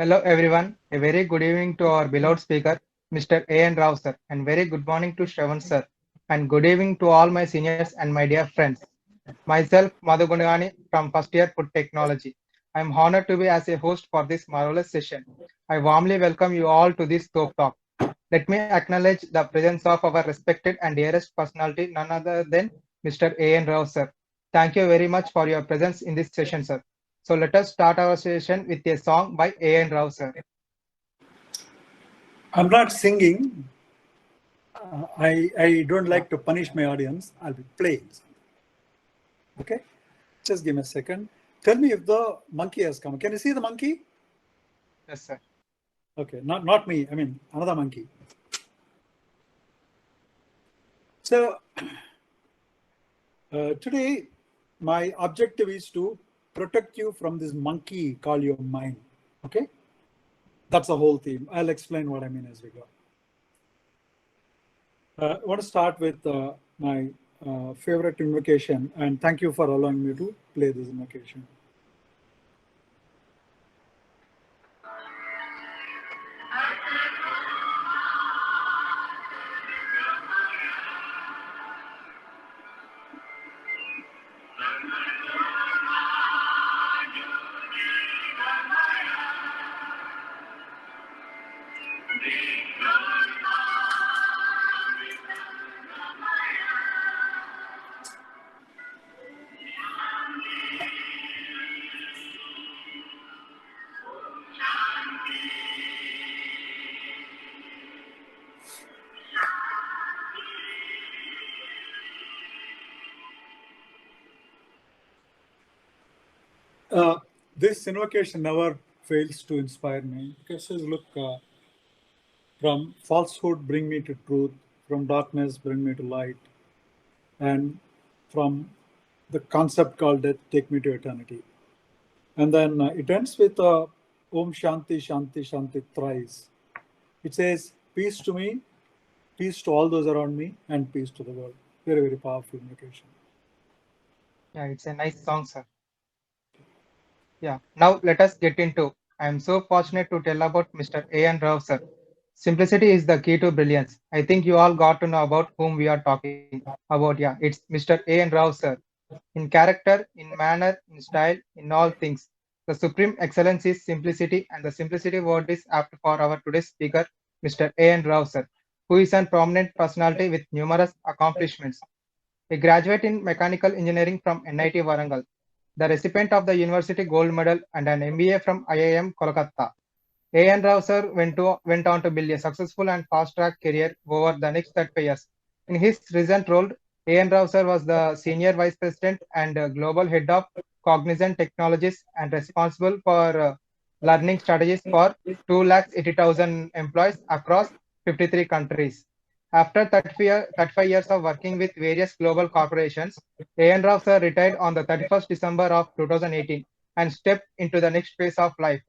Hello everyone. A very good evening to our beloved speaker, Mr. A.N. Rao sir, and very good morning to Shravan sir, and good evening to all my seniors and my dear friends. Myself, Madhu Gunagani from first year Food Technology. I am honored to be as a host for this marvelous session. I warmly welcome you all to this Top Talk. Let me acknowledge the presence of our respected and dearest personality, none other than Mr. A.N. Rao sir. Thank you very much for your presence in this session, sir. So let us start our session with a song by A.N. Rao sir. I'm not singing. I don't like to punish my audience. I'll be playing. Okay? Just give me a second. Tell me if the monkey has come. Can you see the monkey? Yes, sir. Okay, not me. I mean, another monkey. So, today, my objective is to protect you from this monkey called your mind. Okay? That's the whole theme. I'll explain what I mean as we go. I want to start with my favorite invocation, and thank you for allowing me to play this invocation. This invocation never fails to inspire me because it says, look, from falsehood bring me to truth, from darkness bring me to light, and from the concept called death take me to eternity. And then it ends with Om Shanti Shanti Shanti thrice. It says, peace to me, peace to all those around me, and peace to the world. Very, very powerful invocation. Yeah, it's a nice song, sir. Yeah, now let us get into. I am so fortunate to tell about Mr. A.N. Rao, sir. Simplicity is the key to brilliance. I think you all got to know about whom we are talking about. Yeah, it's Mr. A.N. Rao, sir. In character, in manner, in style, in all things. The supreme excellence is simplicity, and the simplicity word is apt for our today's speaker, Mr. A.N. Rao, sir, who is a prominent personality with numerous accomplishments. A graduate in mechanical engineering from NIT Warangal, the recipient of the University Gold Medal and an MBA from IIM Kolkata. A.N. Rao sir went on to build a successful and fast-track career over the next 35 years. In his recent role, A.N. Rao sir was the Senior Vice President and Global Head of Cognizant Technologies and responsible for learning strategies for 280,000 employees across 53 countries. After 35 years of working with various global corporations, A.N. Rao sir retired on the 31st December of 2018 and stepped into the next phase of life,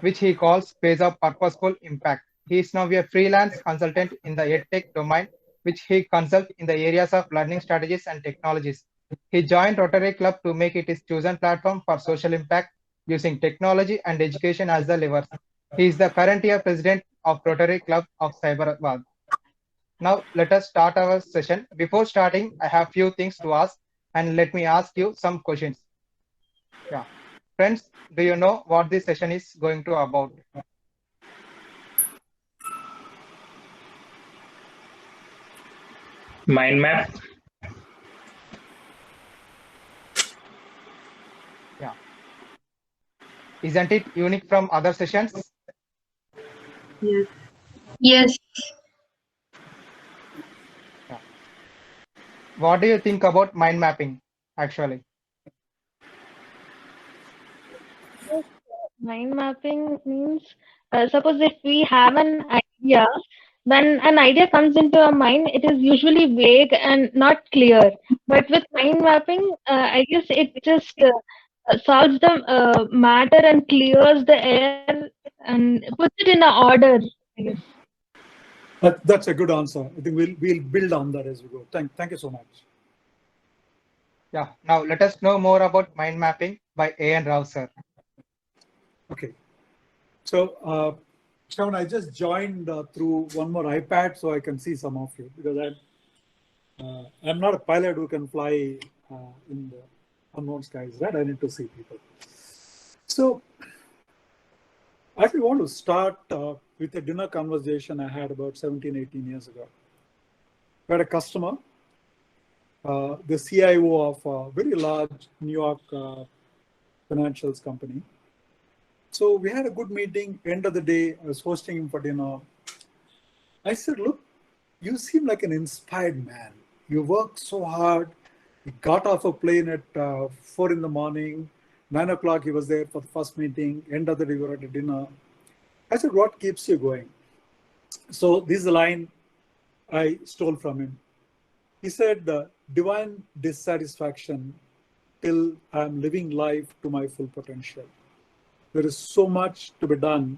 which he calls phase of purposeful impact. He is now a freelance consultant in the EdTech domain, which he consults in the areas of learning strategies and technologies. He joined Rotary Club to make it his chosen platform for social impact using technology and education as the levers. He is the current year president of Rotary Club of Cyberabad. Now let us start our session. Before starting, I have few things to ask, and let me ask you some questions. Yeah. Friends, do you know what this session is going to about? Mind map. Yeah. Isn't it unique from other sessions? Yes. Yes. Yeah. What do you think about mind mapping, actually? Mind mapping means, suppose if we have an idea, when an idea comes into our mind, it is usually vague and not clear. But with mind mapping, I guess it just solves the matter and clears the air and puts it in a order, I guess. That's a good answer. I think we'll build on that as we go. Thank you so much. Yeah. Now let us know more about mind mapping by A.N. Rao, sir. Okay. So, Shravan, I just joined through one more iPad so I can see some of you, because I'm not a pilot who can fly in the unknown skies, right? I need to see people. So I actually want to start with a dinner conversation I had about 17, 18 years ago. We had a customer, the CIO of a very large New York financials company. So we had a good meeting. End of the day, I was hosting him for dinner. I said, look, you seem like an inspired man. You worked so hard. He got off a plane at 4 in the morning. 9 o'clock, he was there for the first meeting. End of the day, we were at a dinner. I said, what keeps you going? So this is the line I stole from him. He said, divine dissatisfaction till I'm living life to my full potential. There is so much to be done.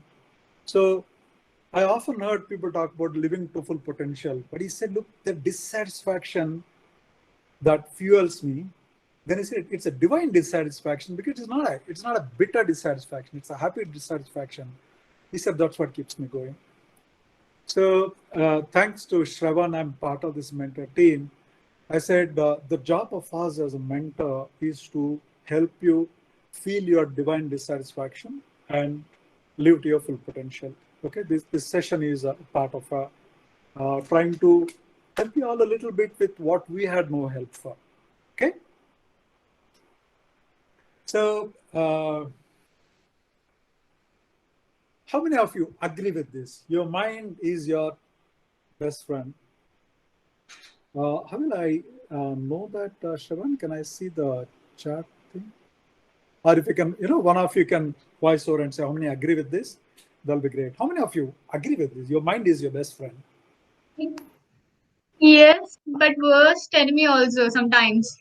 So I often heard people talk about living to full potential, but he said, look, the dissatisfaction that fuels me. Then he said, it's a divine dissatisfaction, because it's not a bitter dissatisfaction. It's a happy dissatisfaction. He said, that's what keeps me going. So thanks to Shravan, I'm part of this mentor team. I said, the job of us as a mentor is to help you feel your divine dissatisfaction and live to your full potential. Okay, this session is a part of trying to help you all a little bit with what we had no help for. Okay. So how many of you agree with this? Your mind is your best friend. How will I know that, Shravan? Can I see the chat thing? Or if you can, one of you can voice over and say how many agree with this, that'll be great. How many of you agree with this? Your mind is your best friend. Yes, but worst enemy also sometimes.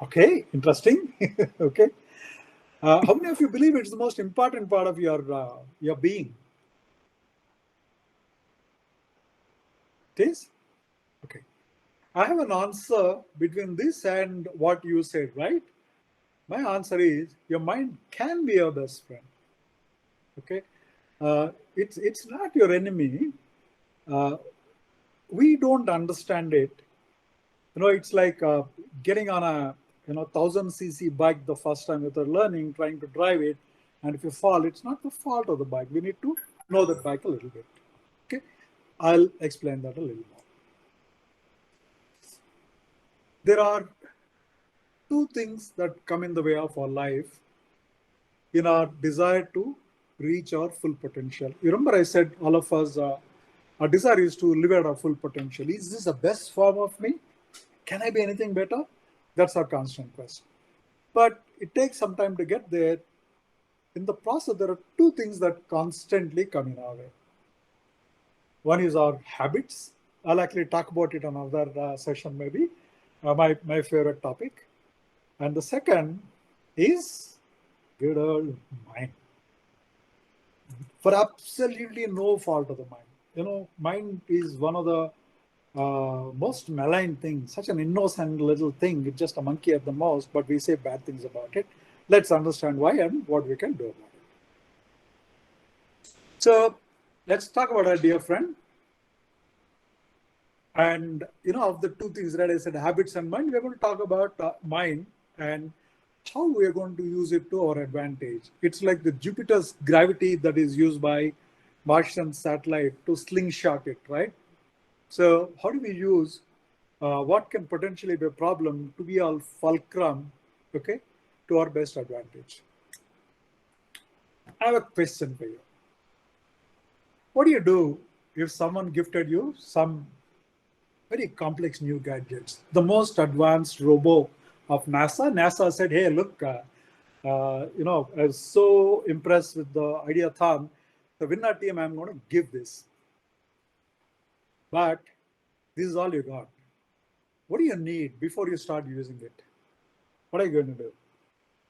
Okay, interesting. Okay. How many of you believe it's the most important part of your being? It is? Okay. I have an answer between this and what you said, right? My answer is your mind can be your best friend. Okay. It's not your enemy. We don't understand it. It's like getting on a 1000cc bike the first time that you're learning, trying to drive it, and if you fall, it's not the fault of the bike. We need to know the bike a little bit. Okay, I'll explain that a little more. There are two things that come in the way of our life in our desire to reach our full potential. You remember I said all of us, our desire is to live at our full potential. Is this the best form of me? Can I be anything better? That's our constant question. But it takes some time to get there. In the process, there are two things that constantly come in our way. One is our habits. I'll actually talk about it on another session, maybe, my favorite topic. And the second is good old mind. For absolutely no fault of the mind. Mind is one of the most malign thing, such an innocent little thing. It's just a monkey at the most, but we say bad things about it. Let's understand why and what we can do about it. So let's talk about our dear friend. And of the two things that I said, habits and mind, we're going to talk about mind and how we are going to use it to our advantage. It's like the Jupiter's gravity that is used by Martian satellite to slingshot it, right? So how do we use what can potentially be a problem to be all fulcrum, okay, to our best advantage? I have a question for you. What do you do if someone gifted you some very complex new gadgets, the most advanced robo of NASA? NASA said, hey, look, I was so impressed with the Ideathon, the winner team, I'm going to give this. But this is all you got. What do you need before you start using it? What are you going to do?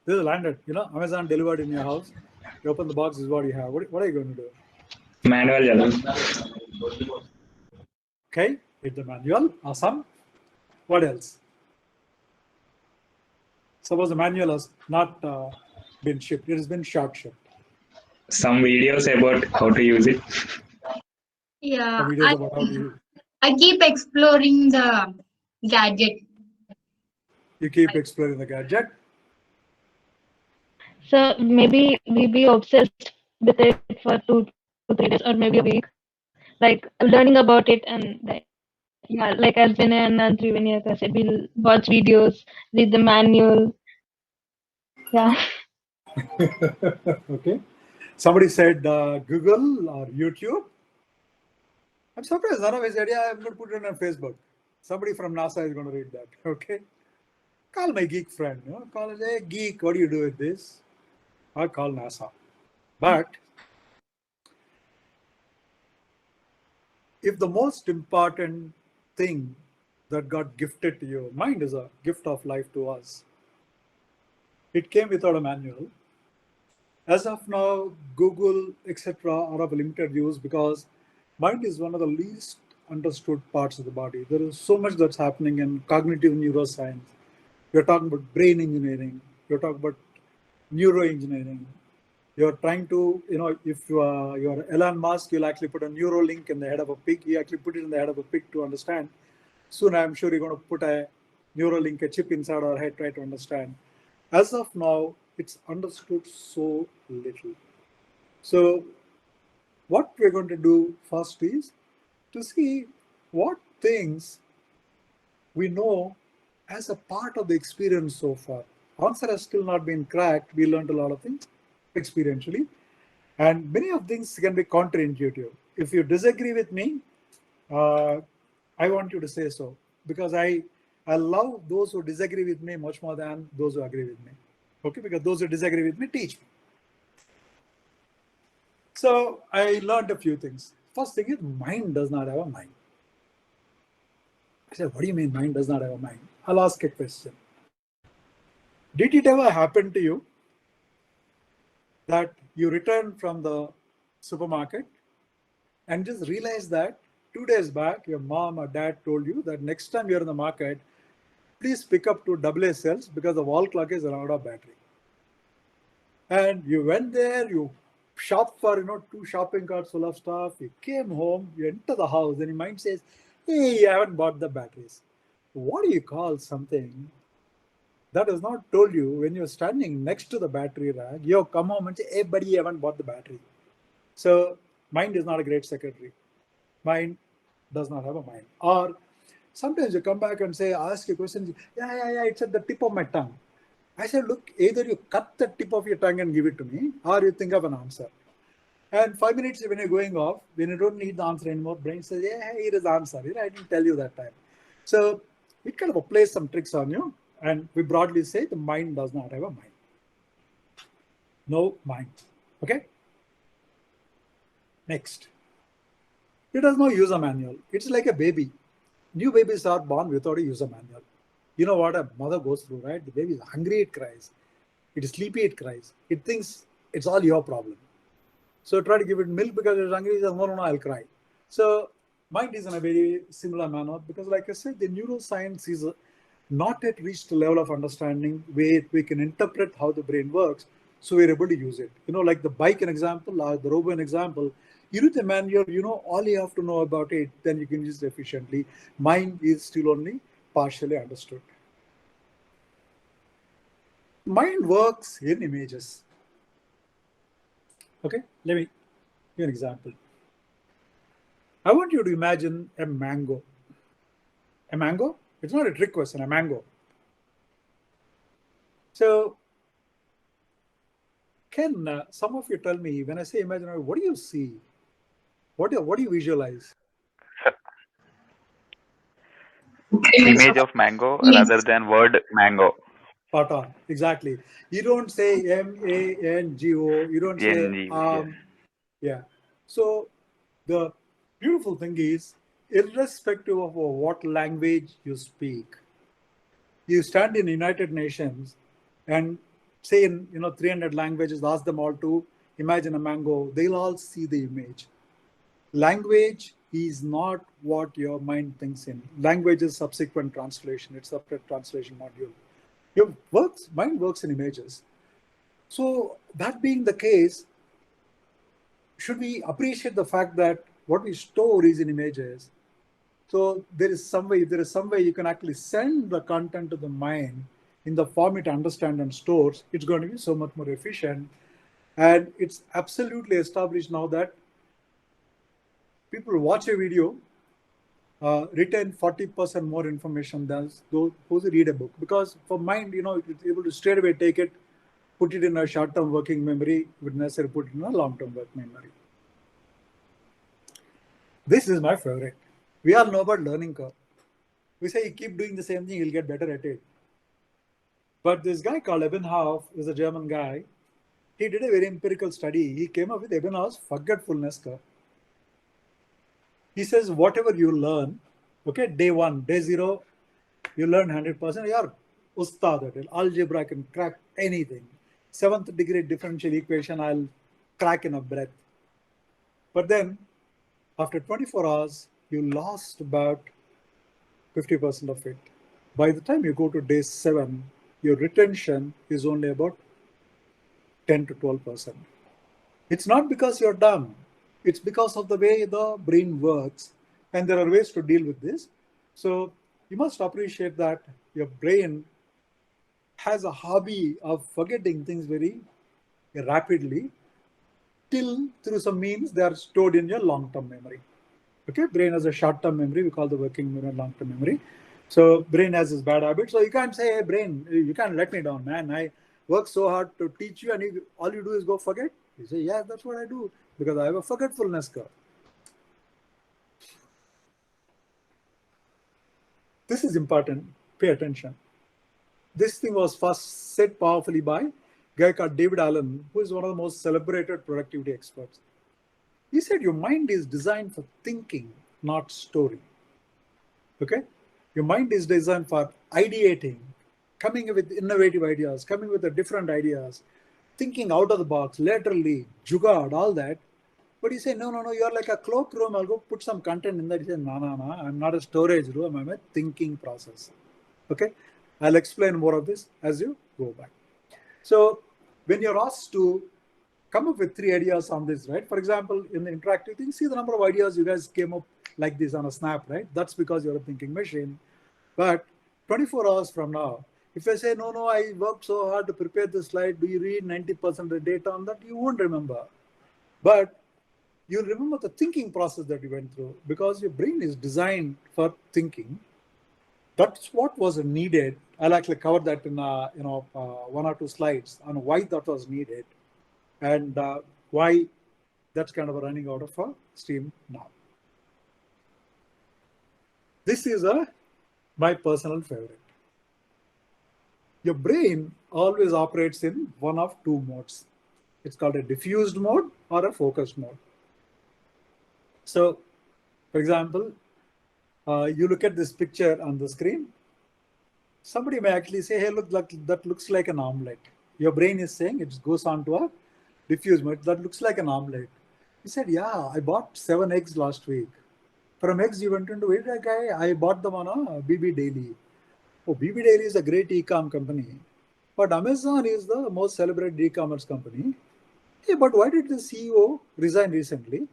This is landed, Amazon delivered in your house. You open the box, this is what you have. What are you going to do? Manual journal. Okay, hit the manual. Awesome. What else? Suppose the manual has not been shipped. It has been short shipped. some videos about how to use it. Yeah, Videos about how I keep exploring the gadget. you keep exploring the gadget. So maybe we be obsessed with it for 2 to 3 days or maybe a week, like learning about it and like, yeah, like as Vinay and Trivenia said, we'll watch videos, read the manual. Yeah. Okay. Somebody said Google or YouTube. I'm surprised none of us said, yeah, I'm going to put it on Facebook. Somebody from NASA is going to read that. Okay. Call my geek friend. Call it, hey, geek, what do you do with this? Or call NASA. But if the most important thing that got gifted to you, mind is a gift of life to us, it came without a manual. As of now, Google, etc., are of limited use because mind is one of the least understood parts of the body. There is so much that's happening in cognitive neuroscience. You're talking about brain engineering. You're talking about neuroengineering. You're trying to, if you're Elon Musk, you'll actually put a Neuralink in the head of a pig. You actually put it in the head of a pig to understand. Soon, I'm sure you're going to put a Neuralink, a chip inside our head, try to understand. As of now, it's understood so little. So what we're going to do first is to see what things we know as a part of the experience so far. Answer has still not been cracked. We learned a lot of things experientially. And many of things can be counterintuitive. If you disagree with me, I want you to say so. Because I love those who disagree with me much more than those who agree with me. Okay, because those who disagree with me teach me. So I learned a few things. First thing is mind does not have a mind. I said, what do you mean mind does not have a mind? I'll ask a question. Did it ever happen to you that you returned from the supermarket and just realized that 2 days back, your mom or dad told you that next time you're in the market, please pick up 2 AA cells because the wall clock is out of battery. And you went there, you shopped for 2 shopping carts full of stuff, you came home, you enter the house, and your mind says, hey, you haven't bought the batteries. What do you call something that is not told you when you're standing next to the battery rack? You come home and say, hey buddy, you haven't bought the battery. So mind is not a great secretary. Mind does not have a mind. Or sometimes you come back and say, ask a question, yeah, it's at the tip of my tongue. I said, look, either you cut the tip of your tongue and give it to me, or you think of an answer. And 5 minutes when you're going off, when you don't need the answer anymore, brain says, yeah, here is the answer. I didn't tell you that time. So it kind of plays some tricks on you. And we broadly say the mind does not have a mind. No mind. Okay? Next. It has no user manual. It's like a baby. New babies are born without a user manual. You know what a mother goes through, right? The baby is hungry, it cries. It is sleepy, it cries. It thinks it's all your problem. So try to give it milk because it's hungry. It says, no, I'll cry. So mind is in a very similar manner because, like I said, the neuroscience is not yet reached a level of understanding where we can interpret how the brain works. So we're able to use it. Like the bike an example or the robo an example. You read the manual, all you have to know about it, then you can use it efficiently. Mind is still only partially understood. Mind works in images. Okay, let me give you an example. I want you to imagine a mango. A mango? It's not a trick question, a mango. So, can some of you tell me, when I say imagine, what do you see? What do you visualize? Image of mango rather than word mango. Spot on, exactly. You don't say MANGO, you don't say yeah. So the beautiful thing is, irrespective of what language you speak, you stand in United Nations and say in 300 languages, ask them all to imagine a mango, they'll all see the image. Language is not what your mind thinks in. Language is subsequent translation. It's a separate translation module. Mind works in images. So that being the case, should we appreciate the fact that what we store is in images? So there is some way, if there is some way you can actually send the content to the mind in the form it understands and stores, it's going to be so much more efficient. And it's absolutely established now that people watch a video, retain 40% more information than those who read a book. Because for mind, it's able to straight away take it, put it in a short-term working memory, would necessarily put it in a long-term working memory. This is my favorite. We all know about learning curve. We say you keep doing the same thing, you'll get better at it. But this guy called Ebbinghaus is a German guy. He did a very empirical study. He came up with Ebbinghaus' forgetfulness curve. He says, whatever you learn, okay, day 1, day 0, you learn 100%. You're ustad at it. Algebra, I can crack anything. 7th degree differential equation, I'll crack in a breath. But then, after 24 hours, you lost about 50% of it. By the time you go to day 7, your retention is only about 10 to 12%. It's not because you're dumb. It's because of the way the brain works. And there are ways to deal with this. So you must appreciate that your brain has a hobby of forgetting things very rapidly till through some means they are stored in your long-term memory. Okay, brain has a short-term memory. We call the working memory long-term memory. So brain has this bad habit. So you can't say, hey, brain, you can't let me down, man. I work so hard to teach you and all you do is go forget. You say, yeah, that's what I do because I have a forgetfulness curve. This is important. Pay attention. This thing was first said powerfully by a guy called David Allen, who is one of the most celebrated productivity experts. He said, your mind is designed for thinking, not storing. Okay? Your mind is designed for ideating, coming with innovative ideas, coming with the different ideas, thinking out of the box, laterally, jugaad, all that. But you say, no, you're like a cloakroom. I'll go put some content in that. You say, no, I'm not a storage room. I'm a thinking process. Okay? I'll explain more of this as you go by. So when you're asked to come up with 3 ideas on this, right? For example, in the interactive thing, see the number of ideas you guys came up like this on a snap, right? That's because you're a thinking machine. But 24 hours from now, if I say, no, I worked so hard to prepare this slide, do you read 90% of the data on that? You won't remember. But you'll remember the thinking process that you went through because your brain is designed for thinking. That's what was needed. I'll actually cover that in 1 or 2 slides on why that was needed and why that's kind of running out of steam now. This is my personal favorite. Your brain always operates in one of 2 modes. It's called a diffused mode or a focused mode. So, for example, you look at this picture on the screen. Somebody may actually say, hey, look, that looks like an omelette. Your brain is saying it goes on to a diffused mode. That looks like an omelette. He said, yeah, I bought 7 eggs last week. From eggs, you went into it. Okay, I bought them on a BB Daily. Oh, BB Daily is a great e-com company. But Amazon is the most celebrated e-commerce company. Hey, but why did the CEO resign recently?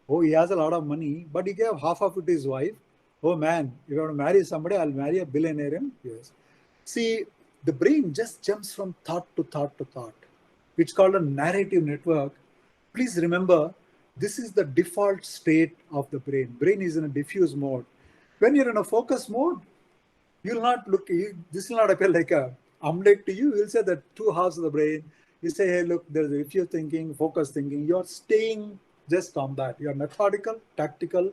Oh, he has a lot of money, but he gave half of it to his wife. Oh man, if I want to marry somebody, I'll marry a billionaire in US. See, the brain just jumps from thought to thought to thought. It's called a narrative network. Please remember, this is the default state of the brain. Brain is in a diffuse mode. When you're in a focus mode, you'll not look, this will not appear like a omelette to you. You'll say that 2 halves of the brain. You say, hey, look, there's a diffuse thinking, focus thinking. You're staying just on that. You're methodical, tactical.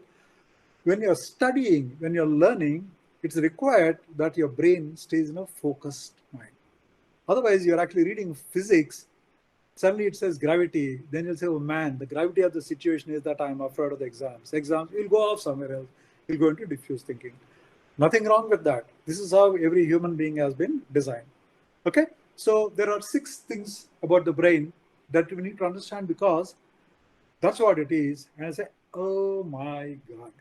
When you're studying, when you're learning, it's required that your brain stays in a focused mind. Otherwise, you're actually reading physics. Suddenly it says gravity. Then you'll say, oh man, the gravity of the situation is that I'm afraid of the exams. You'll go off somewhere else. You'll go into diffuse thinking. Nothing wrong with that. This is how every human being has been designed. Okay? So there are 6 things about the brain that we need to understand because that's what it is. And I say, oh my God.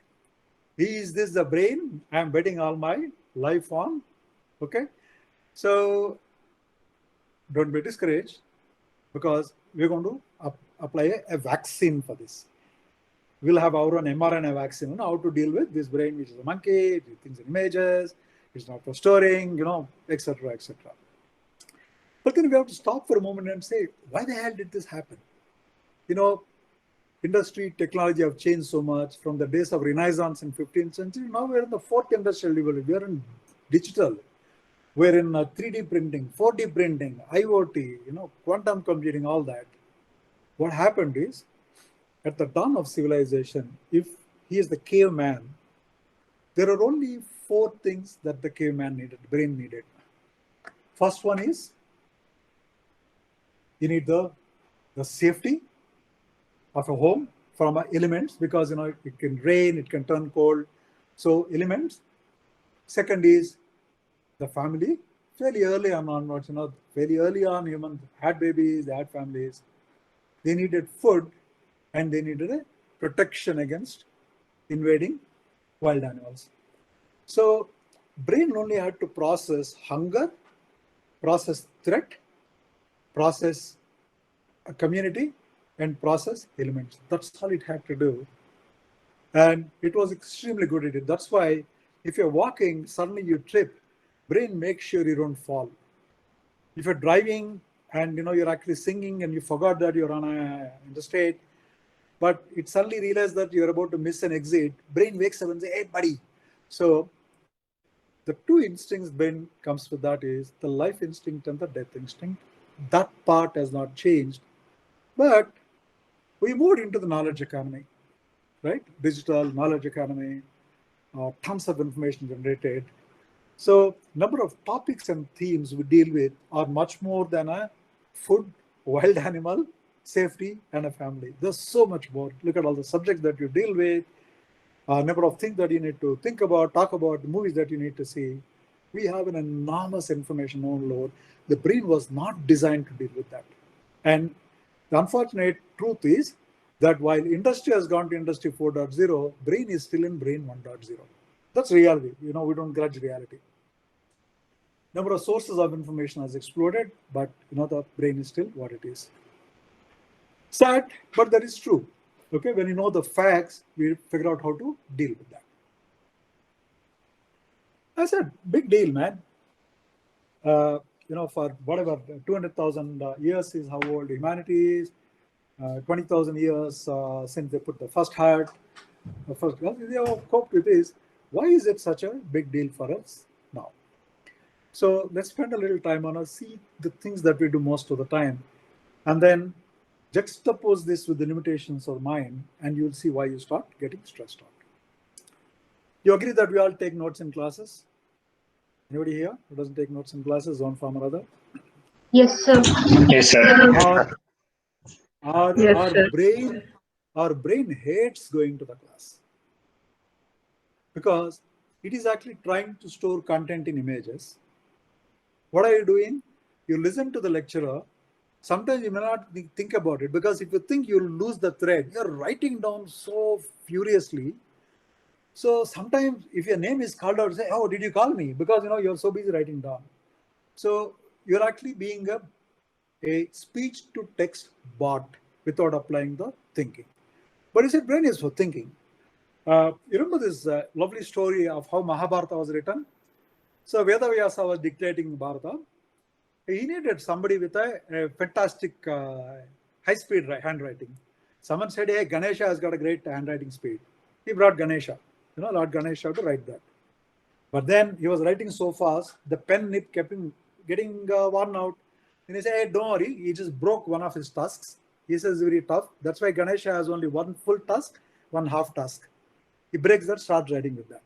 Is this the brain I'm betting all my life on? Okay? So don't be discouraged because we're going to apply a vaccine for this. We'll have our own mRNA vaccine on how to deal with this brain, which is a monkey, it thinks in images, it's not for storing, etc., etc. But then we have to stop for a moment and say, why the hell did this happen? Industry, technology have changed so much from the days of Renaissance in 15th century. Now we're in the fourth industrial revolution. We're in digital. We're in 3D printing, 4D printing, IoT, quantum computing, all that. What happened is, at the dawn of civilization, if he is the caveman, there are only 4 things that the caveman needed, brain needed. First one is, you need the safety of a home from elements, because it can rain, it can turn cold. So elements. Second is the family. Fairly early on onwards, very early on, humans had babies, they had families. They needed food and they needed a protection against invading wild animals. So brain only had to process hunger, process threat, process a community, and process elements. That's all it had to do. And it was extremely good at it. That's why if you're walking, suddenly you trip, brain makes sure you don't fall. If you're driving and you're actually singing and you forgot that you're on a interstate, but it suddenly realized that you're about to miss an exit, brain wakes up and says, hey, buddy. So the 2 instincts brain comes with that is the life instinct and the death instinct. That part has not changed. But we moved into the knowledge economy, right? Digital knowledge economy, tons of information generated. So number of topics and themes we deal with are much more than a food, wild animal, safety, and a family. There's so much more. Look at all the subjects that you deal with, number of things that you need to think about, talk about, the movies that you need to see. We have an enormous information overload. The brain was not designed to deal with that. And the unfortunate truth is that while industry has gone to industry 4.0, brain is still in brain 1.0. That's reality. We don't grudge reality. Number of sources of information has exploded, but the brain is still what it is. Sad, but that is true. Okay, when you know the facts, we figure out how to deal with that. I said, big deal, man. For whatever, 200,000 years is how old humanity is. 20,000 years since they put the first heart. They have coped with this. Why is it such a big deal for us now? So let's spend a little time on see the things that we do most of the time, and then juxtapose this with the limitations of mind, and you'll see why you start getting stressed out. You agree that we all take notes in classes? Anybody here who doesn't take notes in classes, one form or other? Yes, sir. Yes, sir. Our brain hates going to the class because it is actually trying to store content in images. What are you doing? You listen to the lecturer. Sometimes you may not think about it, because if you think you'll lose the thread, you're writing down so furiously. So sometimes if your name is called out, say, oh, did you call me? Because you're so busy writing down. So you're actually being a speech to text bot without applying the thinking. But you said brain is for thinking. You remember this lovely story of how Mahabharata was written? So Vedavyasa was dictating Bharata. He needed somebody with a fantastic high-speed handwriting. Someone said, hey, Ganesha has got a great handwriting speed. He brought Ganesha, Lord Ganesha to write that. But then he was writing so fast, the pen nib kept him getting worn out. And he said, hey, don't worry, he just broke one of his tusks. He says, very tough. That's why Ganesha has only one full tusk, one half tusk. He breaks that, starts writing with that.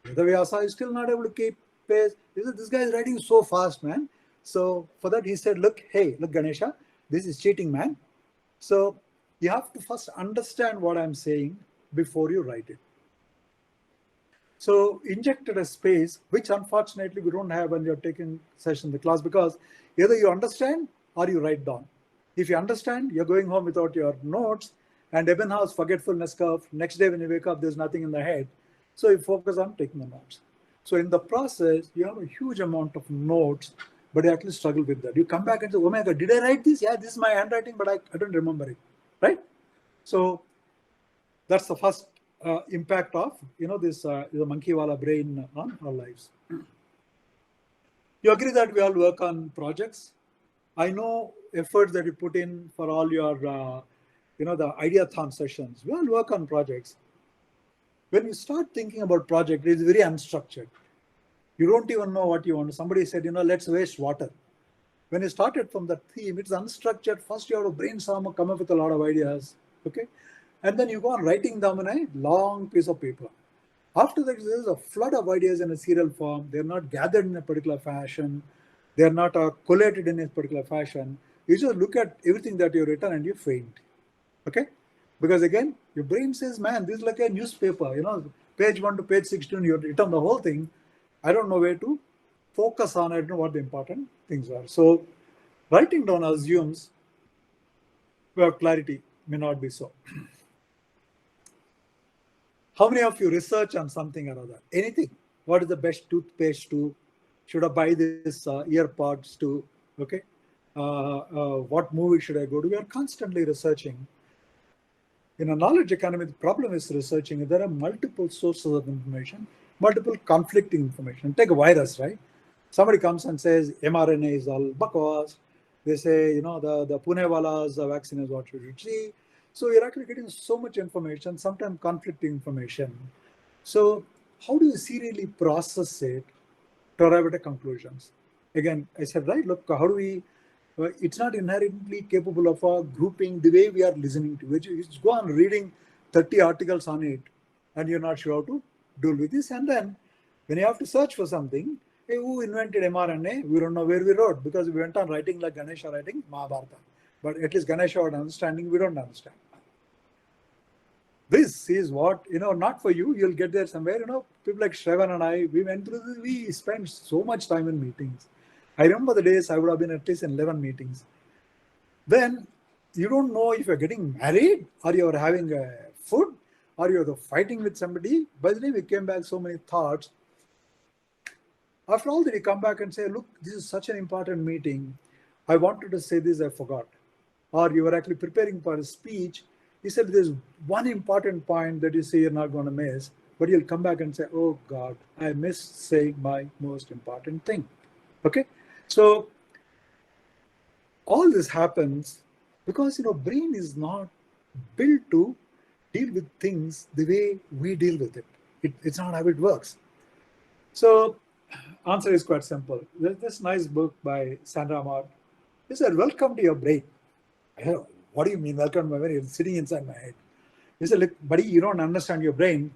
Vedavyasa is still not able to keep pace. He said, this guy is writing so fast, man. So for that, he said, look, Ganesha, this is cheating, man. So you have to first understand what I'm saying before you write it. So injected a space, which unfortunately we don't have when you're taking session in the class, because either you understand or you write down. If you understand, you're going home without your notes, and Ebbinghaus forgetfulness curve. Next day when you wake up, there's nothing in the head. So you focus on taking the notes. So in the process, you have a huge amount of notes, but you actually struggle with that. You come back and say, oh my God, did I write this? Yeah, this is my handwriting, but I don't remember it. right? So that's the first impact of this the monkey wala brain on our lives. You agree that we all work on projects? I know efforts that you put in for all your the ideathon sessions. We all work on projects. When you start thinking about project, it's very unstructured. You don't even know what you want. Somebody said, let's waste water. When you started from the theme, it's unstructured. First, you have to brainstorm, come up with a lot of ideas, okay? And then you go on writing them in a long piece of paper. After that, there's a flood of ideas in a serial form. They're not gathered in a particular fashion. They're not collated in a particular fashion. You just look at everything that you've written and you faint, okay? Because again, your brain says, man, this is like a newspaper, page 1 to page 16, you've written the whole thing. I don't know where to focus on. I don't know what the important things are. So writing down assumes we have clarity, may not be so. How many of you research on something or other? Anything? What is the best toothpaste to? Should I buy this earpods to? Okay. What movie should I go to? We are constantly researching. In a knowledge economy, the problem is researching. There are multiple sources of information, multiple conflicting information. Take a virus, right? Somebody comes and says mRNA is all bakwas. They say, the Pune-wala's vaccine is what you should see. So you're actually getting so much information, sometimes conflicting information. So how do you serially process it to arrive at a conclusions? Again, I said, right, look, how do we, it's not inherently capable of grouping the way we are listening to it. You just go on reading 30 articles on it and you're not sure how to deal with this. And then when you have to search for something, hey, who invented mRNA? We don't know where we wrote because we went on writing like Ganesha writing Mahabharata. But at least Ganesha had understanding, we don't understand. This is what, not for you, you'll get there somewhere. People like Shravan and I, we went through this, we spent so much time in meetings. I remember the days I would have been at least in 11 meetings. Then you don't know if you're getting married or you're having food or you're fighting with somebody. By the time we came back, so many thoughts. After all that, you come back and say, look, this is such an important meeting. I wanted to say this, I forgot. Or you were actually preparing for a speech. He said, there's one important point that you say you're not going to miss, but you'll come back and say, oh God, I missed saying my most important thing. Okay. So all this happens because, brain is not built to deal with things the way we deal with it. It's not how it works. So answer is quite simple. There's this nice book by Sandra Mott. He said, welcome to your brain. What do you mean, welcome to my brain? It's sitting inside my head. He said, look, buddy, you don't understand your brain.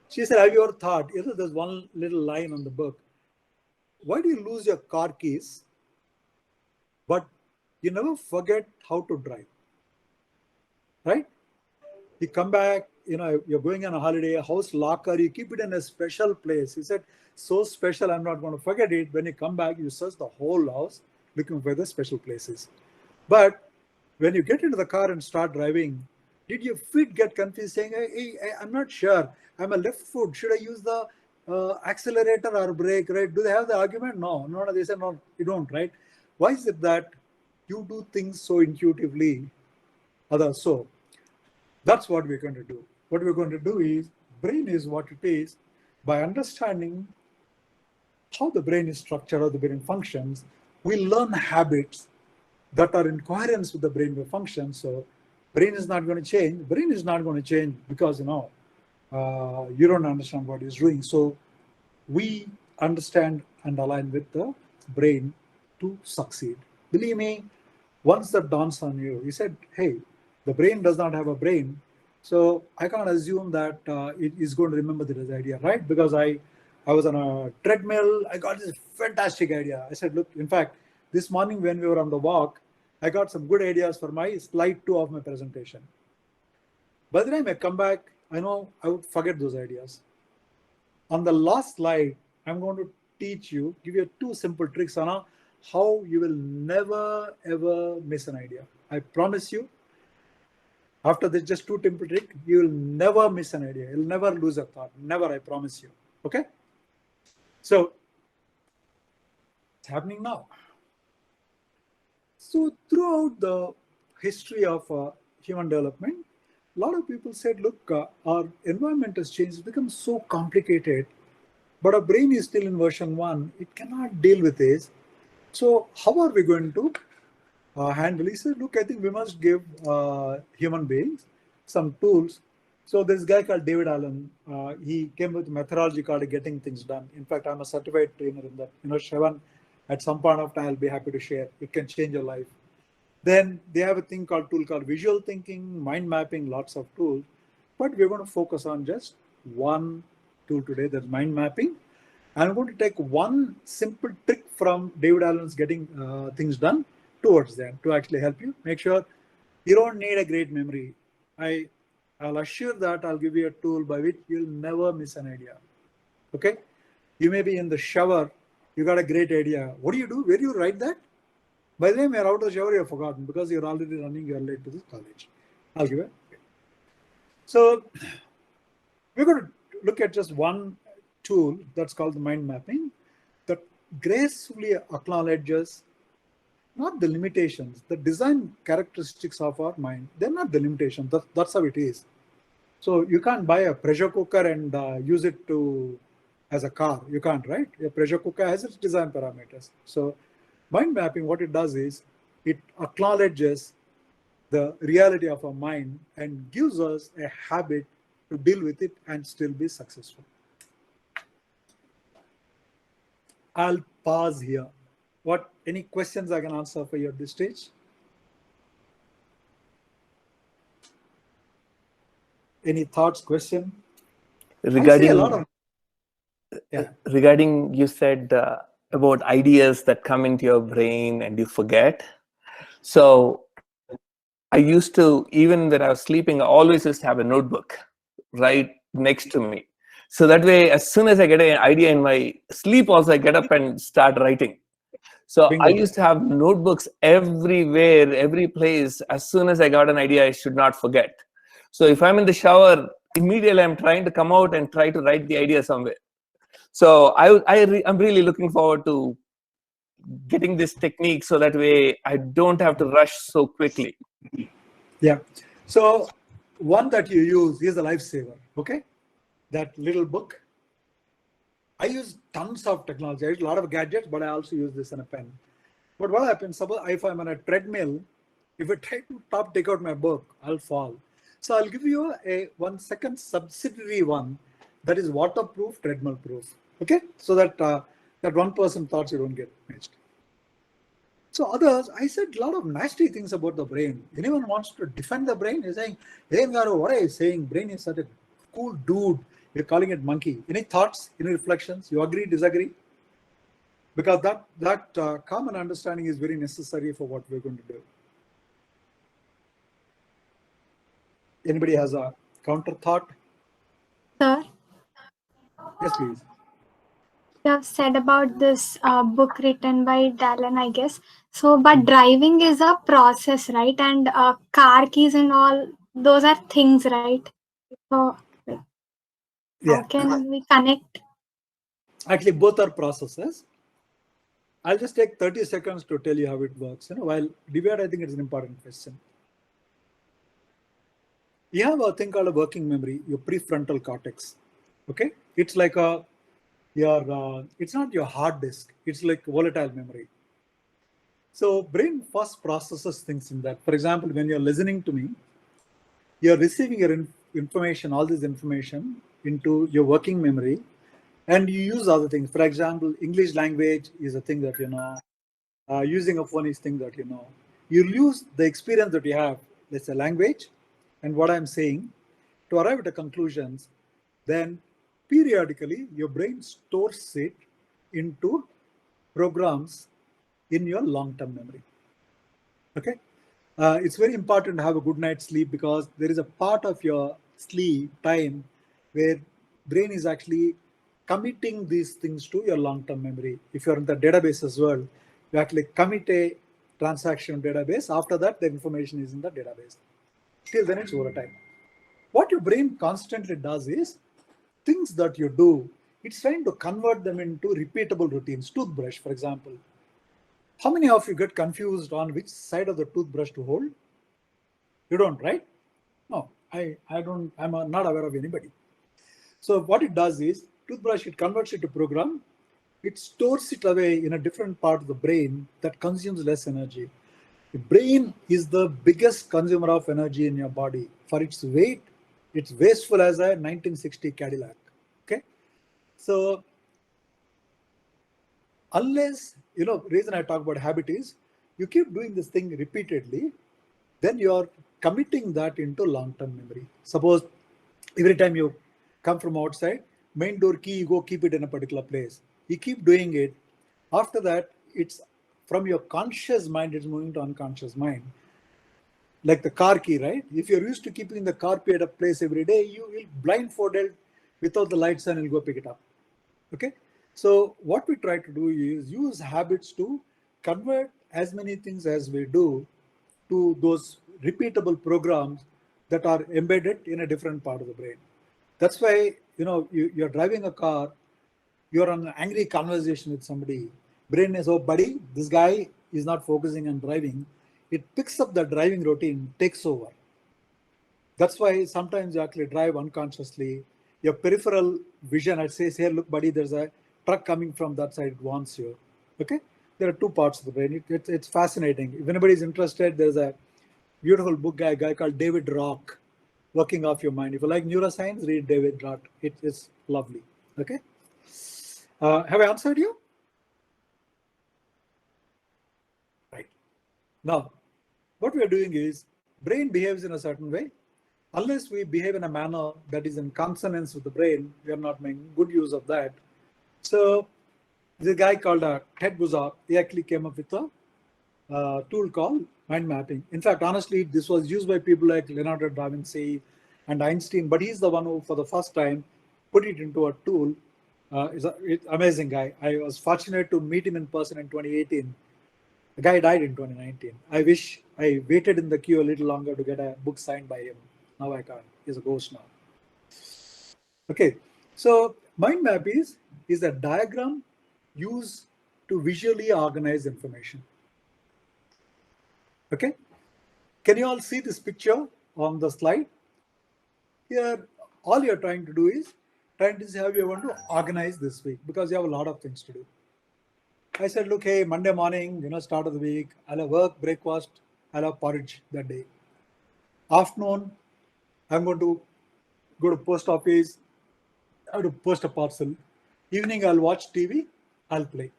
She said, have you ever thought, there's one little line on the book. Why do you lose your car keys, but you never forget how to drive? Right? You come back, you're going on a holiday, a house locker, you keep it in a special place. He said, so special, I'm not going to forget it. When you come back, you search the whole house looking for the special places. But when you get into the car and start driving, did your feet get confused saying, hey, I'm not sure. I'm a left foot. Should I use the accelerator or brake, right? Do they have the argument? No, they say, no, you don't, right? Why is it that you do things so intuitively? So that's what we're going to do. What we're going to do is, brain is what it is. By understanding how the brain is structured, how the brain functions, we learn habits that are in coherence with the brain function. So brain is not going to change. Brain is not going to change because, you don't understand what it's doing. So we understand and align with the brain to succeed. Believe me, once that dawns on you, he said, hey, the brain does not have a brain. So I can't assume that it is going to remember this idea, right? Because I was on a treadmill. I got this fantastic idea. I said, look, in fact, this morning when we were on the walk, I got some good ideas for my slide 2 of my presentation. By the time I come back, I know I would forget those ideas. On the last slide, I'm going to teach you, give you 2 simple tricks on how you will never, ever miss an idea. I promise you, after this just 2 simple tricks, you will never miss an idea. You'll never lose a thought. Never, I promise you. Okay? So, it's happening now. So throughout the history of human development, a lot of people said, look, our environment has changed, it's become so complicated, but our brain is still in version 1, it cannot deal with this. So how are we going to handle? He said, look, I think we must give human beings some tools. So this guy called David Allen, he came with a methodology called Getting Things Done. In fact, I'm a certified trainer in that. Shravan, at some point of time, I'll be happy to share. It can change your life. Then they have a tool called visual thinking, mind mapping, lots of tools. But we're going to focus on just one tool today, that's mind mapping. And I'm going to take one simple trick from David Allen's Getting Things Done towards them to actually help you. Make sure you don't need a great memory. I'll assure that I'll give you a tool by which you'll never miss an idea. Okay? You may be in the shower, you got a great idea. What do? Where do you write that? By the time you're out of the shower, you've forgotten because you're already running, you're late to this college. I'll give it. So we're going to look at just one tool that's called the mind mapping that gracefully acknowledges not the limitations, the design characteristics of our mind. They're not the limitations. That's how it is. So you can't buy a pressure cooker and use it as a car. You can't, right? A pressure cooker has its design parameters. So mind mapping, what it does is it acknowledges the reality of our mind and gives us a habit to deal with it and still be successful. I'll pause here. Any questions I can answer for you at this stage? Any thoughts, question? Regarding Yeah. you said about ideas that come into your brain and you forget. So I used to, even when I was sleeping, I always used to have a notebook right next to me. So that way, as soon as I get an idea in my sleep, also I get up and start writing. So Bingo. I used to have notebooks everywhere, every place. As soon as I got an idea, I should not forget. So if I'm in the shower, immediately I'm trying to come out and try to write the idea somewhere. So I'm really looking forward to getting this technique so that way I don't have to rush so quickly. Yeah. So one that you use is a lifesaver. Okay. That little book. I use tons of technology. I use a lot of gadgets, but I also use this in a pen. But what happens, suppose if I'm on a treadmill, if I try to take out my book, I'll fall. So I'll give you a 1 second subsidiary one that is waterproof, treadmill proof. Okay, so that that 1% thoughts you don't get missed. So others, I said a lot of nasty things about the brain. Anyone wants to defend the brain? You're saying, hey, Ngaro, what are you saying? Brain is such a cool dude. You're calling it monkey. Any thoughts, any reflections? You agree, disagree? Because that common understanding is very necessary for what we're going to do. Anybody has a counter thought? Sir, Yes, please. you have said about this book written by Dallin, I guess. So, but driving is a process, right? And car keys and all, those are things, right? So, like, how can we connect? Actually, both are processes. I'll just take 30 seconds to tell you how it works. While Divya, I think it's an important question. You have a thing called a working memory, your prefrontal cortex. Okay, it's like it's not your hard disk. It's like volatile memory. So brain first processes things in that. For example, when you're listening to me, you're receiving your information, all this information into your working memory, and you use other things. For example, English language is a thing that you know. Using a phone is thing that you know. You use the experience that you have, let's say language, and what I'm saying, to arrive at the conclusions. Then periodically, your brain stores it into programs in your long-term memory. Okay. It's very important to have a good night's sleep because there is a part of your sleep time where brain is actually committing these things to your long-term memory. If you're in the databases world, you actually commit a transaction database. After that, the information is in the database. Till then, it's volatile. What your brain constantly does is things that you do, it's trying to convert them into repeatable routines. Toothbrush, for example. How many of you get confused on which side of the toothbrush to hold? You don't, right? No, I don't. I'm not aware of anybody. So what it does is, toothbrush, it converts it to program. It stores it away in a different part of the brain that consumes less energy. The brain is the biggest consumer of energy in your body. For its weight, it's wasteful as a 1960 Cadillac. Okay, so unless, reason I talk about habit is, you keep doing this thing repeatedly, then you're committing that into long-term memory. Suppose every time you come from outside, main door key, you go keep it in a particular place. You keep doing it. After that, it's from your conscious mind, it's moving to unconscious mind. Like the car key, right? If you're used to keeping the car key at a place every day, you will blindfolded without the lights on, you'll go pick it up. Okay. So what we try to do is use habits to convert as many things as we do to those repeatable programs that are embedded in a different part of the brain. That's why, you're driving a car, you're on an angry conversation with somebody. Brain is, oh, buddy, this guy is not focusing on driving. It picks up the driving routine, takes over. That's why sometimes you actually drive unconsciously. Your peripheral vision, I'd say, hey, look, buddy, there's a truck coming from that side, it warns you. Okay? There are two parts of the brain. It's fascinating. If anybody is interested, there's a beautiful book by a guy called David Rock, Working Off Your Mind. If you like neuroscience, read David Rock. It is lovely. Okay? Have I answered you? Right. Now, what we are doing is, brain behaves in a certain way. Unless we behave in a manner that is in consonance with the brain, we are not making good use of that. So, there's a guy called Ted Guzzardt. He actually came up with a tool called mind mapping. In fact, honestly, this was used by people like Leonardo da Vinci and Einstein, but he's the one who, for the first time, put it into a tool. It's an amazing guy. I was fortunate to meet him in person in 2018. The guy died in 2019. I wish I waited in the queue a little longer to get a book signed by him. Now I can't. He's a ghost now. Okay, so mind map is a diagram used to visually organize information. Okay, can you all see this picture on the slide? Here, all you're trying to do is trying to see how you want to organize this week, because you have a lot of things to do. I said, look, hey, Monday morning, start of the week, I'll have work, breakfast, I'll have porridge that day. Afternoon, I'm going to go to post office, I have to post a parcel. Evening, I'll watch TV, I'll play.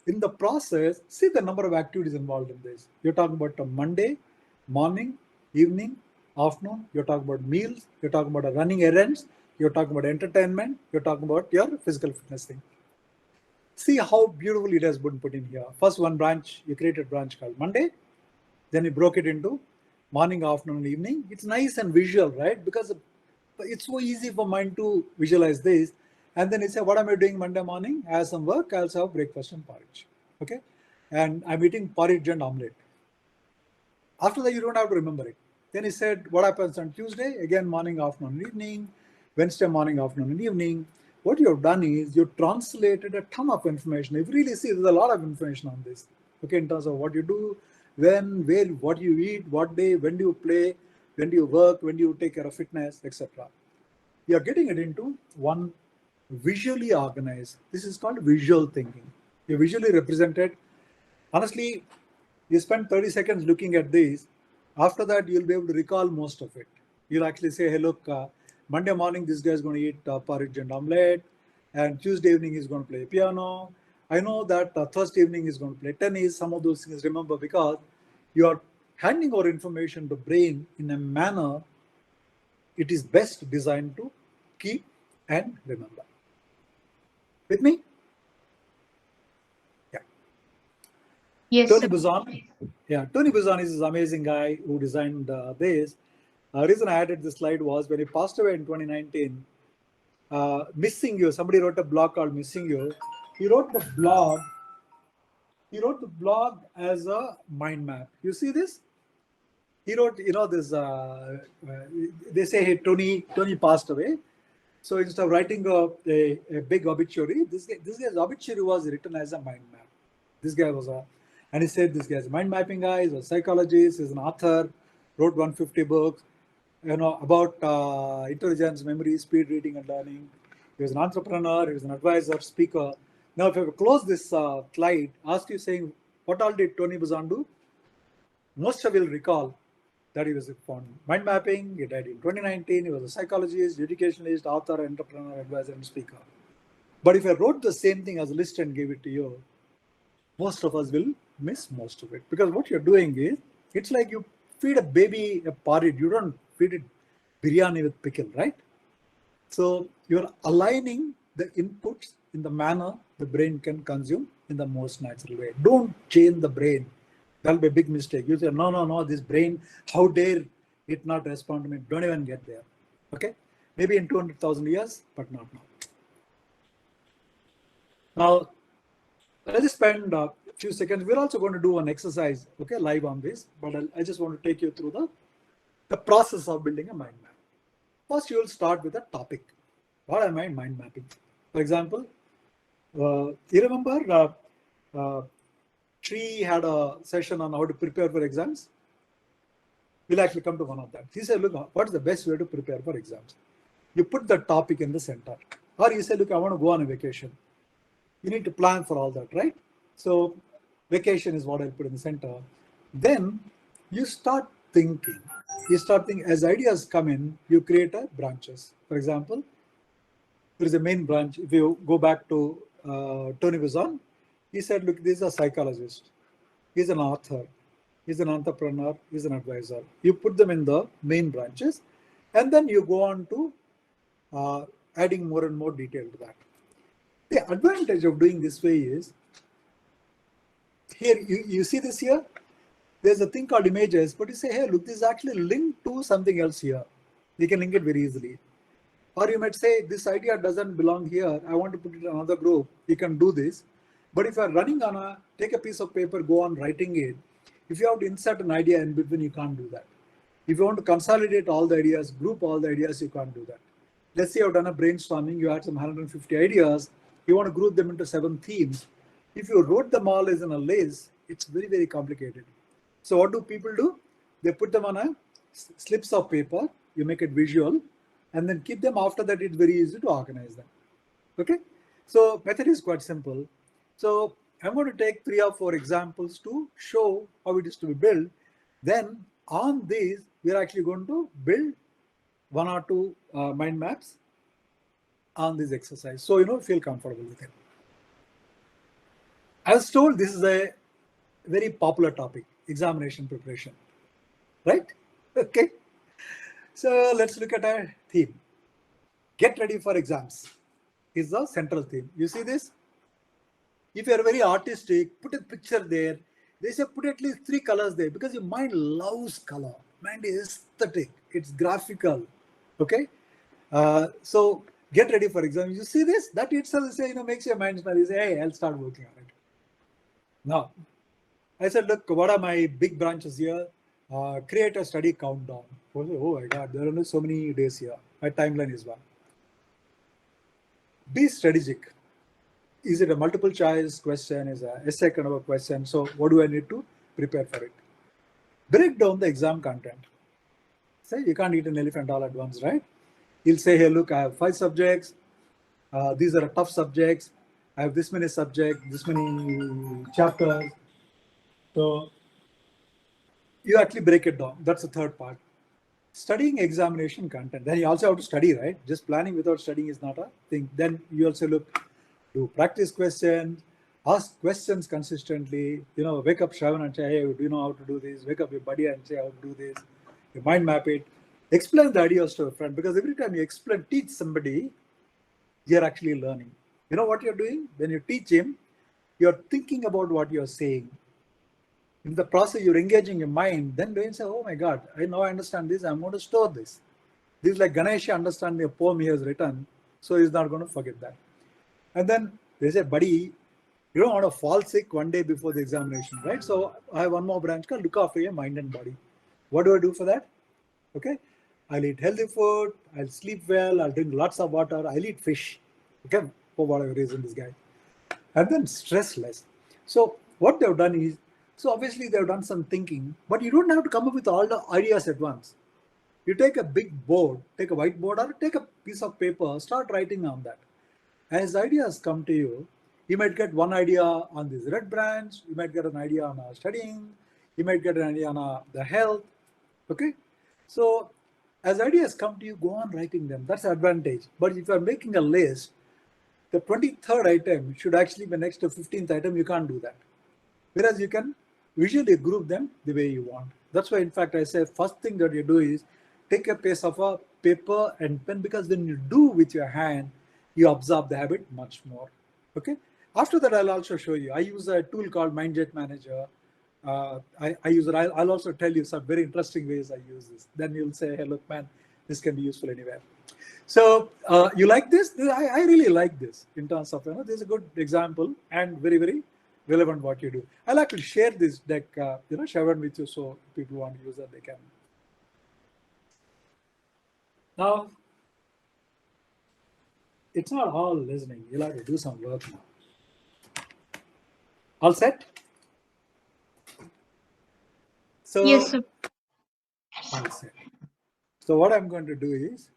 In the process, see the number of activities involved in this. You're talking about a Monday, morning, evening, afternoon. You're talking about meals. You're talking about running errands. You're talking about entertainment. You're talking about your physical fitness thing. See how beautiful it has been put in here. First one branch, you created a branch called Monday. Then you broke it into morning, afternoon, evening. It's nice and visual, right? Because it's so easy for mind to visualize this. And then you say, what am I doing Monday morning? I have some work, I also have breakfast and porridge. Okay. And I'm eating porridge and omelette. After that, you don't have to remember it. Then he said, what happens on Tuesday? Again, morning, afternoon, evening. Wednesday, morning, afternoon, and evening. What you've done is you translated a ton of information. If you really see, there's a lot of information on this. Okay, in terms of what you do, when, where, what you eat, what day, when do you play, when do you work, when do you take care of fitness, etc. You're getting it into one visually organized. This is called visual thinking. You visually represented. Honestly, you spend 30 seconds looking at this. After that, you'll be able to recall most of it. You'll actually say, hey, look, Monday morning, this guy is going to eat porridge and omelette. And Tuesday evening, he's going to play piano. I know that Thursday evening, he's going to play tennis. Some of those things, remember, because you are handing over information to brain in a manner it is best designed to keep and remember. With me? Yeah. Yes, Tony sir. Buzan. Yeah, Tony Buzan is this amazing guy who designed this. The reason I added this slide was when he passed away in 2019, Missing You, somebody wrote a blog called Missing You. He wrote the blog as a mind map. You see this? He wrote, this, they say, hey, Tony passed away. So instead of writing a big obituary, this guy's obituary was written as a mind map. This guy was And he said this guy's a mind mapping guy, he's a psychologist, he's an author, wrote 150 books, about intelligence, memory, speed reading and learning. He was an entrepreneur, he was an advisor, speaker. Now, if I close this slide, ask you saying, what all did Tony Buzan do? Most of you will recall that he was on mind mapping. He died in 2019. He was a psychologist, educationalist, author, entrepreneur, advisor, and speaker. But if I wrote the same thing as a list and gave it to you, most of us will miss most of it. Because what you're doing is, it's like you feed a baby a porridge. You don't feed it biryani with pickle, right? So you're aligning the inputs in the manner the brain can consume in the most natural way. Don't change the brain. That'll be a big mistake. You say, no, this brain, how dare it not respond to me? Don't even get there. Okay? Maybe in 200,000 years, but not now. Now, let's spend a few seconds. We're also going to do an exercise, okay, live on this, but I just want to take you through the process of building a mind map. First, you will start with a topic. What am I mind mapping? For example, you remember Tree had a session on how to prepare for exams. We'll actually come to one of that. He said, look, what is the best way to prepare for exams? You put the topic in the center. Or you say, look, I want to go on a vacation. You need to plan for all that, right? So vacation is what I'll put in the center. Then you start thinking. As ideas come in, you create branches. For example, there is a main branch. If you go back to Tony Buzan, he said, look, this is a psychologist. He's an author. He's an entrepreneur. He's an advisor. You put them in the main branches, and then you go on to adding more and more detail to that. The advantage of doing this way is, here, you see this here? There's a thing called images, but you say, hey, look, this is actually linked to something else here. You can link it very easily. Or you might say, this idea doesn't belong here. I want to put it in another group. You can do this. But if you're running on take a piece of paper, go on writing it. If you have to insert an idea in between, you can't do that. If you want to consolidate all the ideas, group all the ideas, you can't do that. Let's say you've done a brainstorming, you had some 150 ideas, you want to group them into 7 themes. If you wrote them all as in a list, it's very, very complicated. So what do people do? They put them on slips of paper, you make it visual, and then keep them. After that, it's very easy to organize them. Okay? So method is quite simple. So I'm going to take 3 or 4 examples to show how it is to be built. Then on these, we're actually going to build 1 or 2 mind maps on this exercise. So, feel comfortable with it. I was told this is a very popular topic, examination preparation, right? Okay. So let's look at our theme. Get ready for exams is the central theme. You see this? If you're very artistic, put a picture there. They say put at least 3 colors there because your mind loves color. Mind is aesthetic. It's graphical. Okay. So get ready for exams. You see this? That itself makes your mind smile. You say, hey, I'll start working on it. Now, I said, look, what are my big branches here? Create a study countdown. Oh my God, there are only so many days here. My timeline is one. Be strategic. Is it a multiple choice question? Is it an essay kind of a question? So what do I need to prepare for it? Break down the exam content. Say you can't eat an elephant all at once, right? You'll say, hey, look, I have 5 subjects. These are tough subjects. I have this many subjects, this many chapters. So you actually break it down. That's the third part. Studying examination content. Then you also have to study, right? Just planning without studying is not a thing. Then you also do practice questions, ask questions consistently. Wake up Shravan and say, hey, do you know how to do this? Wake up your buddy and say how to do this. You mind map it. Explain the ideas to a friend, because every time you teach somebody, you're actually learning. You know what you're doing? When you teach him, you're thinking about what you're saying. In the process, you're engaging your mind. Then you say, oh my God, I understand this. I'm going to store this. This is like Ganesha understand the poem he has written. So he's not going to forget that. And then they say, buddy, you don't want to fall sick one day before the examination, right? So I have one more branch called look after your mind and body. What do I do for that? Okay. I'll eat healthy food. I'll sleep well. I'll drink lots of water. I'll eat fish. Okay. For whatever reason, this guy. And then stress less. So what they've done is So obviously they've done some thinking, but you don't have to come up with all the ideas at once. You take a big board, take a whiteboard or take a piece of paper, start writing on that. As ideas come to you, you might get one idea on this red branch, you might get an idea on studying, you might get an idea on the health, okay? So as ideas come to you, go on writing them. That's the advantage. But if you're making a list, the 23rd item should actually be next to 15th item. You can't do that. Whereas you can visually group them the way you want. That's why, in fact, I say first thing that you do is take a piece of a paper and pen, because when you do with your hand, you absorb the habit much more. Okay. After that, I'll also show you. I use a tool called MindJet Manager. I use it. I'll also tell you some very interesting ways I use this. Then you'll say, hey, look, man, this can be useful anywhere. So you like this? I really like this in terms of, this is a good example and very, very relevant what you do. I'll actually share this deck, Shravan, with you, so people want to use that, they can. Now, it's not all listening. You'll have to do some work now. All set? So, Yes, sir. all set. So what I'm going to do is,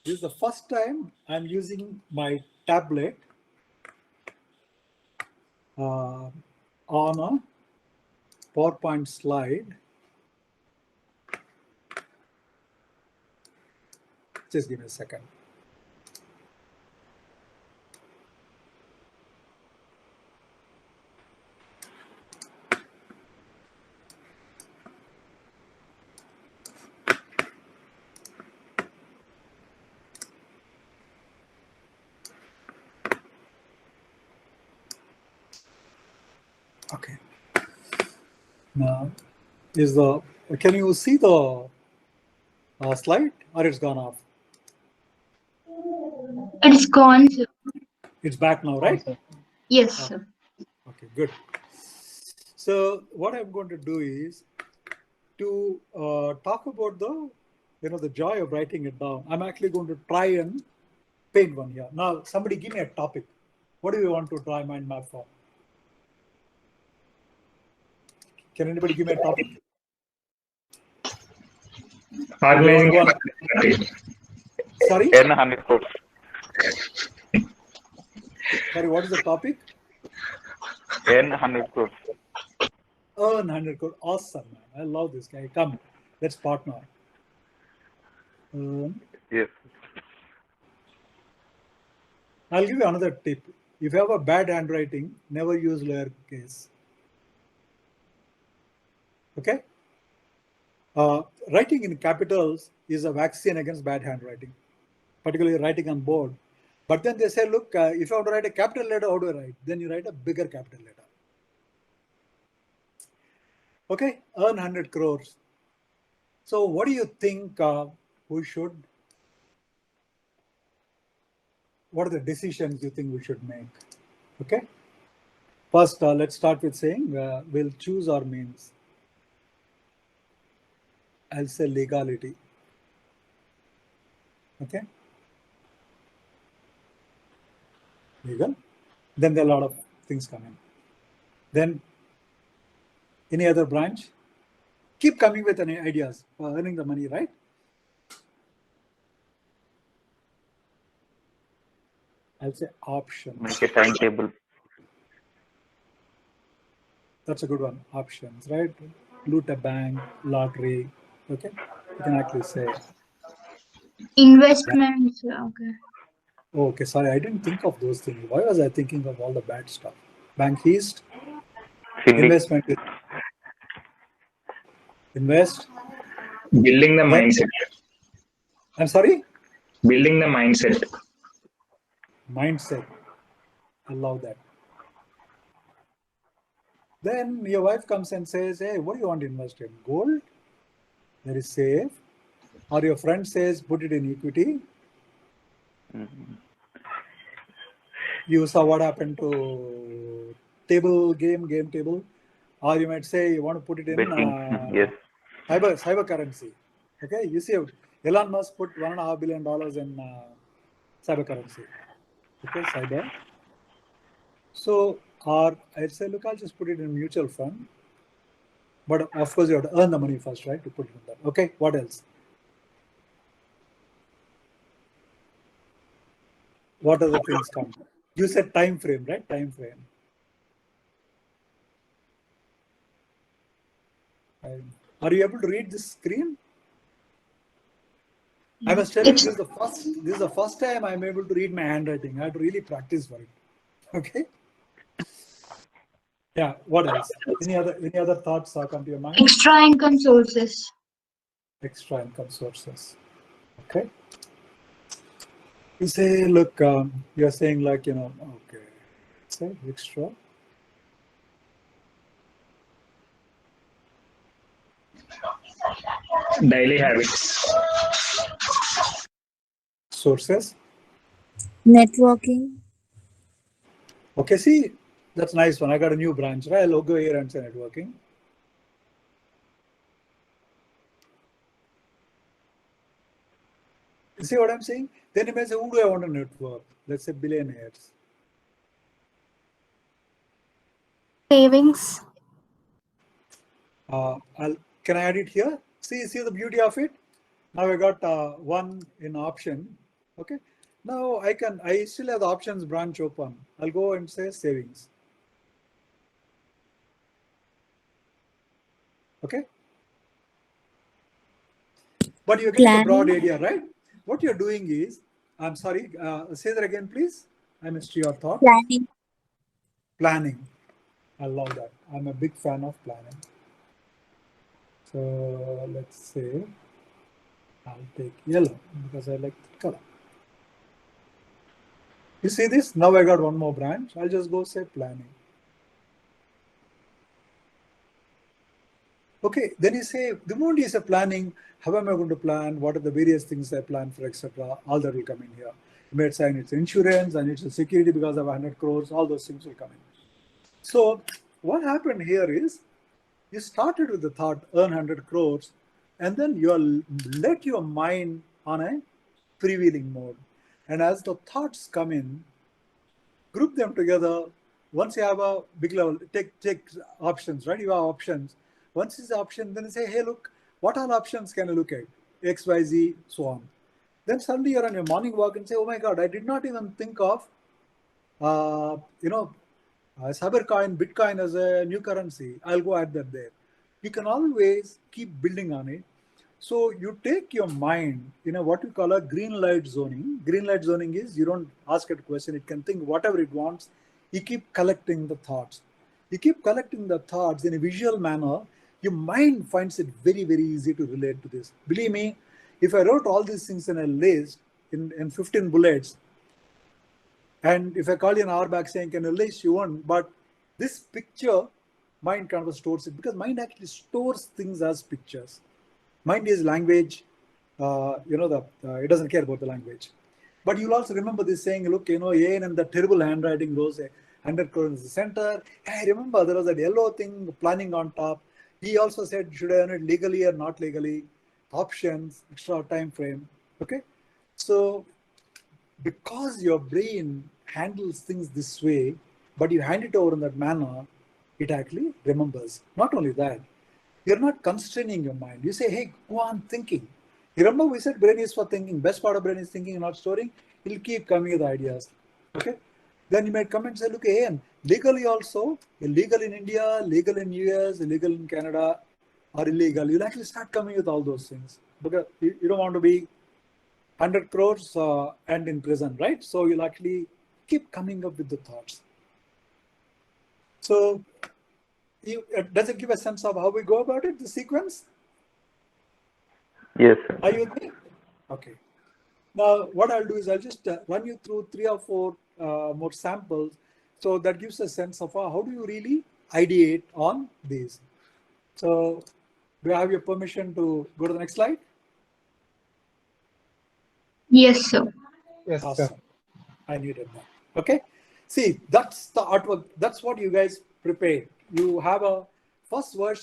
this is the first time I'm using my tablet on a PowerPoint slide. Just give me a second. Okay. Now, can you see the slide, or it's gone off? It's gone, sir. It's back now, right? Yes, sir. Okay, good. So what I'm going to do is to talk about the joy of writing it down. I'm actually going to try and paint one here. Now, somebody give me a topic. What do you want to draw a mind map for? Can anybody give me a topic? Sorry? Earn 100 crores. Sorry, what is the topic? Earn 100 crores. Earn 100 crore. Awesome, man. I love this guy. Come, let's partner. Yes. I'll give you another tip. If you have a bad handwriting, never use lowercase. Okay? Writing in capitals is a vaccine against bad handwriting, particularly writing on board. But then they say, look, if you want to write a capital letter, how do I write? Then you write a bigger capital letter. Okay, earn 100 crores. So what do you think we should, what are the decisions you think we should make? Okay, first, let's start with saying we'll choose our means. I'll say legality. Okay. Legal. Then there are a lot of things coming. Then any other branch? Keep coming with any ideas for earning the money, right? I'll say options. Make a timetable. That's a good one. Options, right? Loot a bank, lottery. Okay. You can actually say. Investments. Okay. Okay, sorry, I didn't think of those things. Why was I thinking of all the bad stuff? Bank heist, investment. Invest. Building the mindset. I'm sorry? Building the mindset. Mindset. I love that. Then your wife comes and says, hey, what do you want to invest in? Gold? That is safe. Or your friend says, put it in equity. Mm-hmm. You saw what happened to game table. Or you might say you want to put it in Yes. cyber currency. Okay, you see Elon Musk put $1.5 billion in cyber currency. Okay, cyber. So Or I'd say, look, I'll just put it in mutual fund. But of course, you have to earn the money first, right, to put it in that. Okay, what else? What other things come? You said time frame, right? Time frame. Are you able to read this screen? I must tell you, this is the first time I'm able to read my handwriting. I have to really practice for it. Okay. Yeah. What else? Any other thoughts come to your mind? Extra income sources. Extra income sources. Okay. You say, look, you're saying like, okay, say extra. Daily habits. Sources. Networking. Okay, see, that's a nice one. I got a new branch, right? I'll go here and say networking. You see what I'm saying? Then you may say, who do I want to network? Let's say billionaires. Savings. Can I add it here? See the beauty of it? Now I got one in option. Okay. Now I still have the options branch open. I'll go and say savings. Okay. But you're getting the broad idea, right? What you're doing is, I'm sorry, say that again, please. I missed your thought. Planning. Planning. I love that. I'm a big fan of planning. So let's say I'll take yellow because I like the color. You see this? Now I got one more branch. I'll just go say planning. Okay, then you say, the moment you say planning, how am I going to plan? What are the various things I plan for, etc.? All that will come in here. You may say I need insurance, I need security because of 100 crores, all those things will come in. So what happened here is, you started with the thought, earn 100 crores, and then you let your mind on a freewheeling mode. And as the thoughts come in, group them together. Once you have a big level, take options, right? You have options. Once it's option, then you say, hey, look, what all options can I look at? X, Y, Z, so on. Then suddenly you're on your morning walk and say, oh my God, I did not even think of, Cybercoin, Bitcoin as a new currency. I'll go add that there. You can always keep building on it. So you take your mind in a what we call a green light zoning. Green light zoning is you don't ask it a question. It can think whatever it wants. You keep collecting the thoughts. You keep collecting the thoughts in a visual manner. Your mind finds it very, very easy to relate to this. Believe me, if I wrote all these things in a list in 15 bullets, and if I call you an hour back saying, can you list, you won't. But this picture, mind kind of stores it because mind actually stores things as pictures. Mind is language, it doesn't care about the language. But you'll also remember this saying, look, Ian and the terrible handwriting goes 100 crores in the center. I remember there was that yellow thing planning on top. He also said, should I earn it legally or not legally? Options, extra time frame. Okay. So because your brain handles things this way, but you hand it over in that manner, it actually remembers. Not only that, you're not constraining your mind. You say, hey, go on thinking. You remember we said brain is for thinking. Best part of brain is thinking and not storing. It'll keep coming with ideas. Okay. Then you might come and say, look, hey, and legally also, illegal in India, legal in US, illegal in Canada, or illegal. You'll actually start coming with all those things. Because you don't want to be 100 crores and in prison, right? So you'll actually keep coming up with the thoughts. So does it give a sense of how we go about it, the sequence? Yes, sir. Are you with me? Okay. Now, what I'll do is I'll just run you through 3 or 4 more samples. So that gives a sense of how do you really ideate on these. So do I have your permission to go to the next slide? Yes, sir. Yes, Awesome. sir. I needed that. Okay. See, that's the artwork. That's what you guys prepared. You have a first version